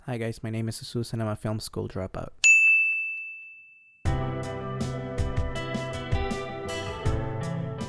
Hi guys, my name is Jesus and I'm a film school dropout.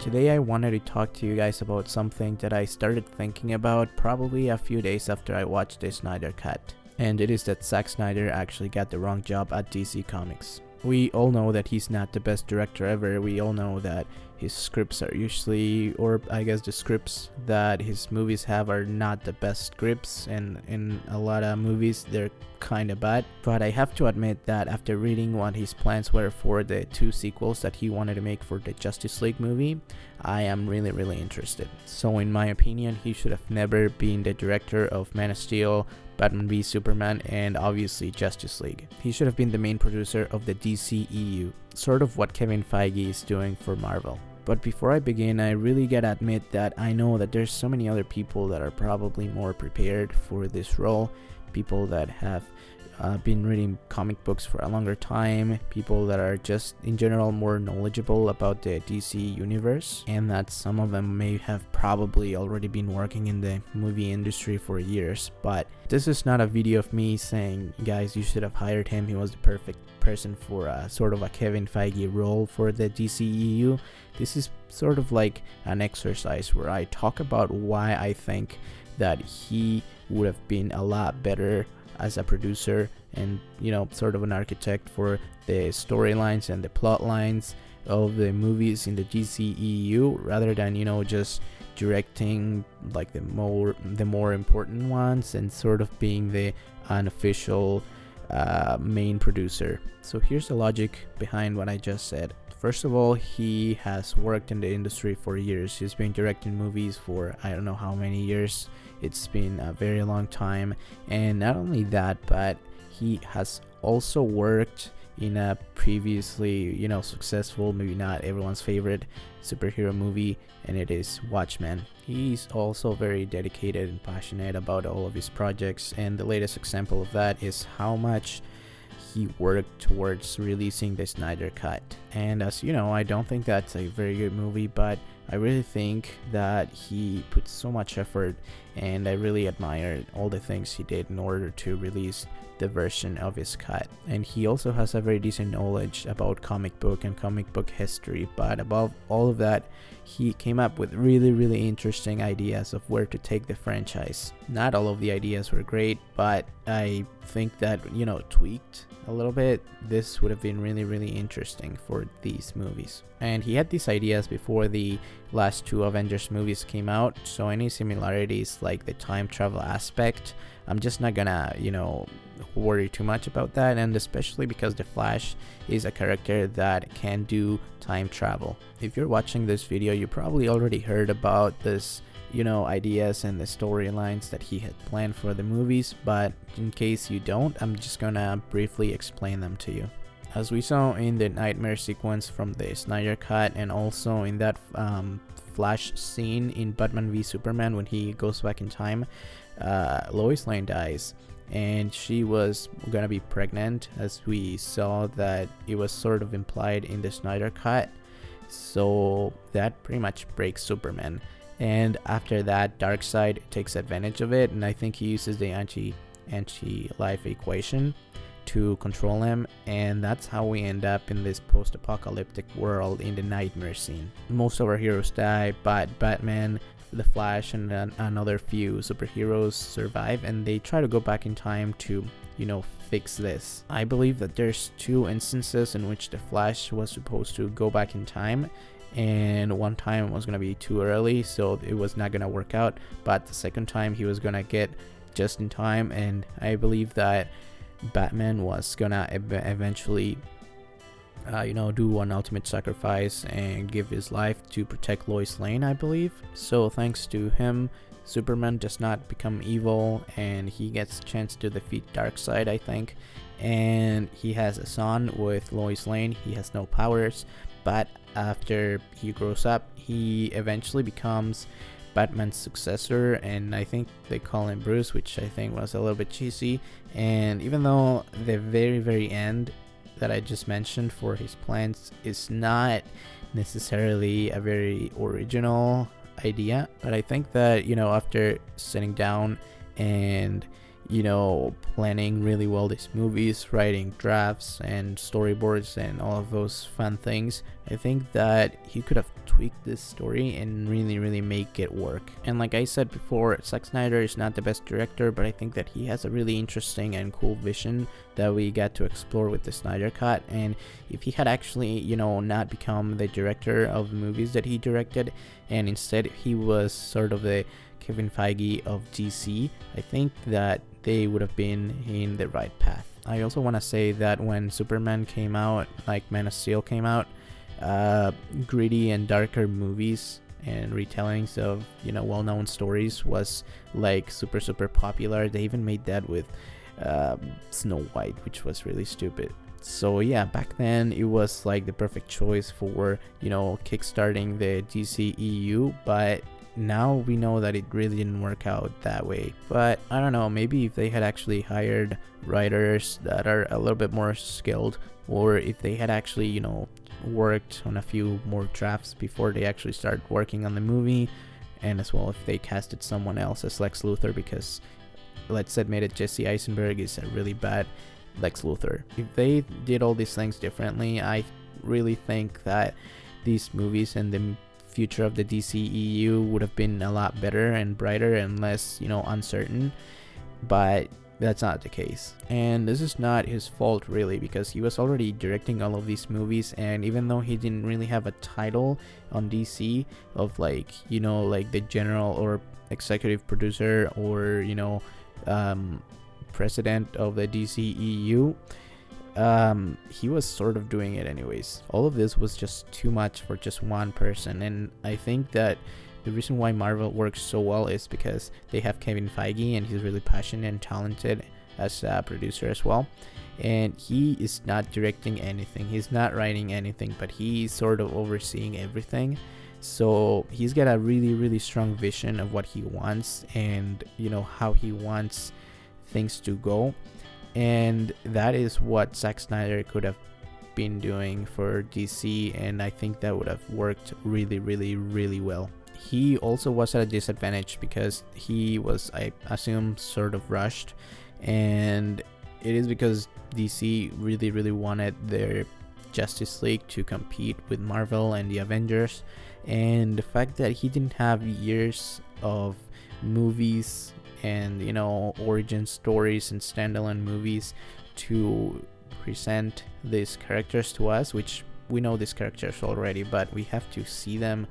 Today I wanted to talk to you guys about something that I started thinking about probably a few days after I watched the Snyder Cut. And it is that Zack Snyder actually got the wrong job at DC Comics. We all know that he's not the best director ever. We all know that his scripts are usually, or I guess the scripts that his movies have are not the best scripts, and in a lot of movies they're kind of bad. But I have to admit that after reading what his plans were for the 2 sequels that he wanted to make for the Justice League movie, I am really interested. So in my opinion, he should have never been the director of Man of Steel, Batman v Superman, and obviously Justice League. He should have been the main producer of the DCEU, sort of what Kevin Feige is doing for Marvel. But before I begin, I really gotta admit that I know that there's so many other people that are probably more prepared for this role, people that have been reading comic books for a longer time, people that are just in general more knowledgeable about the DC universe, and that some of them may have probably already been working in the movie industry for years. But this is not a video of me saying, guys, you should have hired him, he was the perfect person for sort of a Kevin Feige role for the DCEU. This is sort of like an exercise where I talk about why I think that he would have been a lot better as a producer and, you know, sort of an architect for the storylines and the plot lines of the movies in the DCEU, rather than, you know, just directing like the more important ones and sort of being the unofficial main producer. So here's the logic behind what I just said. First of all, he has worked in the industry for years. He's been directing movies for I don't know how many years. It's been a very long time. And not only that, but he has also worked in a previously, you know, successful, maybe not everyone's favorite superhero movie, and it is Watchmen. He's also very dedicated and passionate about all of his projects, and the latest example of that is how much he worked towards releasing the Snyder Cut. And as you know, I don't think that's a very good movie, but I really think that he put so much effort, and I really admire all the things he did in order to release the version of his cut. And he also has a very decent knowledge about comic book and comic book history, but above all of that, he came up with really interesting ideas of where to take the franchise. Not all of the ideas were great, but I think that, you know, tweaked a little bit, this would have been really interesting for these movies. And he had these ideas before the last 2 Avengers movies came out, so any similarities like the time travel aspect, I'm just not gonna, you know, worry too much about that, and especially because the Flash is a character that can do time travel. If you're watching this video, you probably already heard about this, you know, ideas and the storylines that he had planned for the movies, but in case you don't, I'm just gonna briefly explain them to you. As we saw in the nightmare sequence from the Snyder Cut, and also in that Flash scene in Batman v Superman when he goes back in time, Lois Lane dies, and she was gonna be pregnant, as we saw that it was sort of implied in the Snyder Cut. So that pretty much breaks Superman. And after that, Darkseid takes advantage of it, and I think he uses the anti-life equation to control him, and that's how we end up in this post-apocalyptic world in the nightmare scene. Most of our heroes die, but Batman, the Flash, and another few superheroes survive, and they try to go back in time to, you know, fix this. I believe that there's 2 instances in which the Flash was supposed to go back in time, and one time was gonna be too early, so it was not gonna work out, but the second time he was gonna get just in time, and I believe that Batman was gonna eventually you know, do an ultimate sacrifice and give his life to protect Lois Lane, I believe. So thanks to him, Superman does not become evil, and he gets a chance to defeat Darkseid, I think, and he has a son with Lois Lane. He has no powers, but after he grows up, he eventually becomes Batman's successor, and I think they call him Bruce, which I think was a little bit cheesy. And even though the very end that I just mentioned for his plans is not necessarily a very original idea, but I think that, you know, after sitting down and planning really well these movies, writing drafts and storyboards and all of those fun things. I think that he could have tweaked this story and really make it work. And like I said before, Zack Snyder is not the best director, but I think that he has a really interesting and cool vision that we got to explore with the Snyder Cut. And if he had actually, not become the director of the movies that he directed, and instead he was sort of the Kevin Feige of DC, I think that they would have been in the right path. I also want to say that when Superman came out, like Man of Steel came out, gritty and darker movies and retellings of well-known stories was like super popular. They even made that with Snow White, which was really stupid. So yeah, back then it was like the perfect choice for kickstarting the DCEU, but now we know that it really didn't work out that way. But I don't know, maybe if they had actually hired writers that are a little bit more skilled, or if they had actually worked on a few more drafts before they actually start working on the movie, and as well if they casted someone else as Lex Luthor, because let's admit it, Jesse Eisenberg is a really bad Lex Luthor. If they did all these things differently, I really think that these movies and the future of the DCEU would have been a lot better and brighter and less uncertain, but that's not the case. And this is not his fault really, because he was already directing all of these movies, and even though he didn't really have a title on DC of like the general or executive producer or president of the DCEU, he was sort of doing it anyways. All of this was just too much for just one person, and I think that the reason why Marvel works so well is because they have Kevin Feige, and he's really passionate and talented as a producer as well, and he is not directing anything, he's not writing anything, but he's sort of overseeing everything. So he's got a really strong vision of what he wants and how he wants things to go, and that is what Zack Snyder could have been doing for DC, and I think that would have worked really well. He also was at a disadvantage because he was, I assume, sort of rushed, and it is because DC really wanted their Justice League to compete with Marvel and the Avengers, and the fact that he didn't have years of movies and origin stories and standalone movies to present these characters to us, which we know these characters already, but we have to see them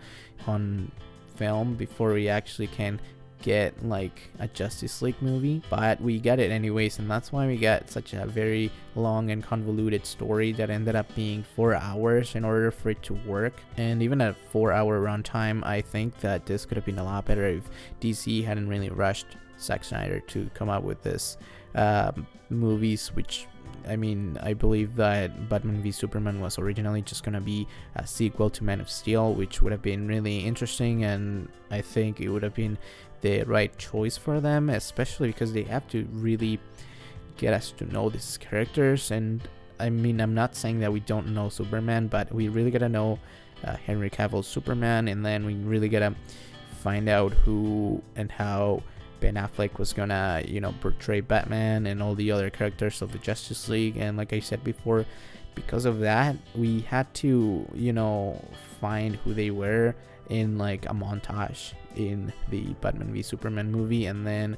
on film before we actually can get like a Justice League movie. But we got it anyways, and that's why we got such a very long and convoluted story that ended up being 4 hours in order for it to work. And even at 4-hour runtime, I think that this could have been a lot better if DC hadn't really rushed Zack Snyder to come up with this movies, which I believe that Batman v Superman was originally just gonna be a sequel to Man of Steel, which would have been really interesting, and I think it would have been the right choice for them, especially because they have to really get us to know these characters. And I'm not saying that we don't know Superman, but we really gotta know Henry Cavill's Superman, and then we really gotta find out who and how Ben Affleck was gonna portray Batman and all the other characters of the Justice League. And like I said before, because of that, we had to find who they were in like a montage in the Batman v Superman movie, and then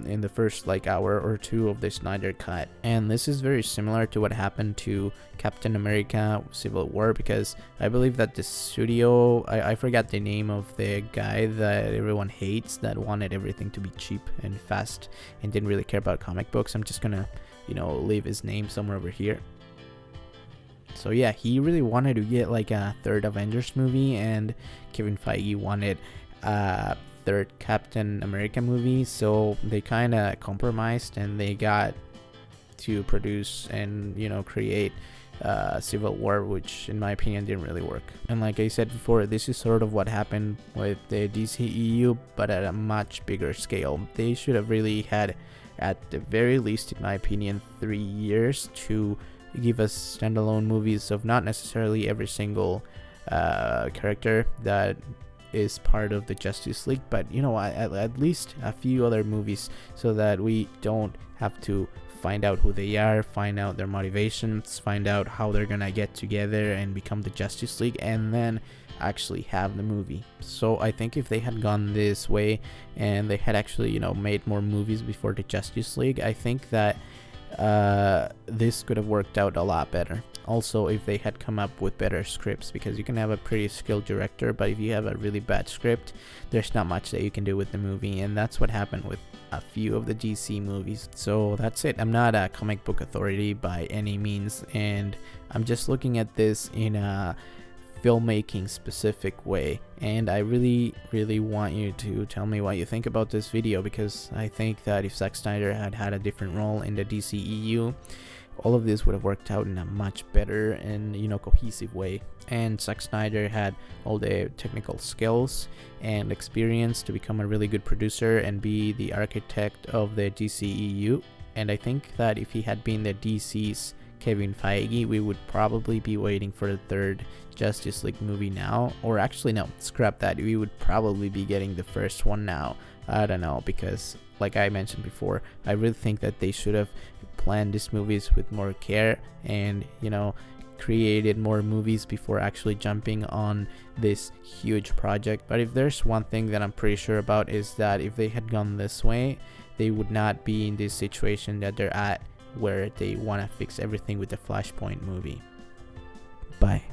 in the first like hour or two of the Snyder Cut. And this is very similar to what happened to Captain America Civil War, because I believe that the studio, I forgot the name of the guy that everyone hates, that wanted everything to be cheap and fast and didn't really care about comic books. I'm just gonna leave his name somewhere over here. So yeah, he really wanted to get like a third Avengers movie, and Kevin Feige wanted third Captain America movie, so they kind of compromised and they got to produce and create Civil War, which in my opinion didn't really work. And like I said before, this is sort of what happened with the DCEU, but at a much bigger scale. They should have really had, at the very least in my opinion, 3 years to give us standalone movies of not necessarily every single character that is part of the Justice League, but you know, at least a few other movies, so that we don't have to find out who they are, find out their motivations, find out how they're gonna get together and become the Justice League, and then actually have the movie. So I think if they had gone this way and they had actually, you know, made more movies before the Justice League, I think that this could have worked out a lot better. Also, if they had come up with better scripts, because you can have a pretty skilled director, but if you have a really bad script, there's not much that you can do with the movie, and that's what happened with a few of the DC movies. So that's it. I'm not a comic book authority by any means, and I'm just looking at this in a filmmaking specific way, and I really want you to tell me what you think about this video, because I think that if Zack Snyder had had a different role in the DCEU, all of this would have worked out in a much better and, you know, cohesive way. And Zack Snyder had all the technical skills and experience to become a really good producer and be the architect of the DCEU. And I think that if he had been the DC's Kevin Feige, we would probably be waiting for the third Justice League movie now. Or actually, no, scrap that. We would probably be getting the first one now. I don't know, because like I mentioned before, I really think that they should have planned these movies with more care and, you know, created more movies before actually jumping on this huge project. But if there's one thing that I'm pretty sure about, is that if they had gone this way, they would not be in this situation that they're at, where they want to fix everything with the Flashpoint movie. Bye.